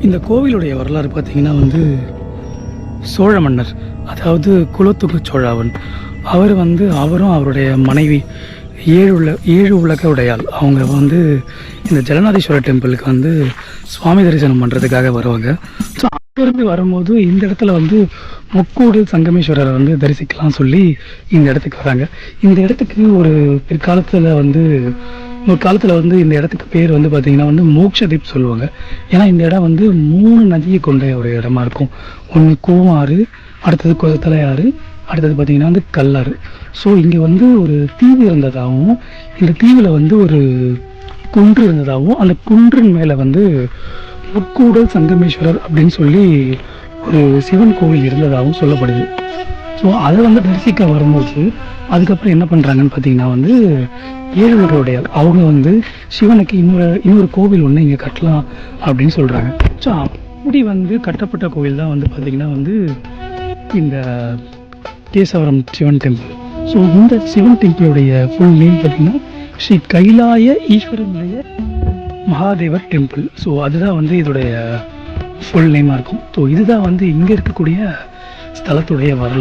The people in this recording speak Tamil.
இந்த கோவிலுடைய வரலாறு பார்த்தீங்கன்னா வந்து சோழ மன்னர், அதாவது குலோத்துங்க சோழாவன், அவரும் அவருடைய மனைவி ஏழு உலக உடையாள் அவங்க வந்து இந்த ஜலநாதீஸ்வரர் டெம்பிளுக்கு வந்து சுவாமி தரிசனம் பண்ணுறதுக்காக வருவாங்க. ஸோ அங்கேருந்து வரும்போது இந்த இடத்துல வந்து முக்கூடு சங்கமேஸ்வரரை வந்து தரிசிக்கலாம் சொல்லி இந்த இடத்துக்கு வராங்க. இந்த இடத்துக்கு முற்காலத்தில் வந்து இந்த இடத்துக்கு பேர் வந்து பார்த்திங்கன்னா வந்து மோக்ஷதீப் சொல்லுவாங்க. ஏன்னா இந்த இடம் வந்து 3 நதியை கொண்ட ஒரு இடமா இருக்கும். ஒன்று கூவாறு, அடுத்தது கொதத்தலையாறு, அடுத்தது பார்த்திங்கன்னா வந்து கல்லாறு. ஸோ இங்கே வந்து ஒரு தீவு இருந்ததாகவும், இந்த தீவில் வந்து ஒரு குன்று இருந்ததாகவும், அந்த குன்றின் மேலே வந்து முக்கூடல் சங்கமேஸ்வரர் அப்படின்னு சொல்லி ஒரு சிவன் கோவில் இருந்ததாகவும் சொல்லப்படுது. ஸோ அதை வந்து தரிசிக்க வரும்போது அதுக்கப்புறம் என்ன பண்ணுறாங்கன்னு பார்த்தீங்கன்னா வந்து ஏழுடைய அவங்க வந்து சிவனுக்கு இன்னொரு கோவில் ஒன்று இங்கே கட்டலாம் அப்படின்னு சொல்கிறாங்க. ஸோ அப்படி வந்து கட்டப்பட்ட கோவில் தான் வந்து பார்த்திங்கன்னா வந்து இந்த கேசவரம் சிவன் டெம்பிள். ஸோ இந்த சிவன் டெம்பிளுடைய ஃபுல் நேம் பார்த்திங்கன்னா ஸ்ரீ கைலாய ஈஸ்வரனுடைய மகாதேவர் டெம்பிள். ஸோ அதுதான் வந்து இதோடைய ஃபுல் நேமாக இருக்கும். ஸோ இதுதான் வந்து இங்கே இருக்கக்கூடிய ஸ்தலத்துடைய வரலாறு.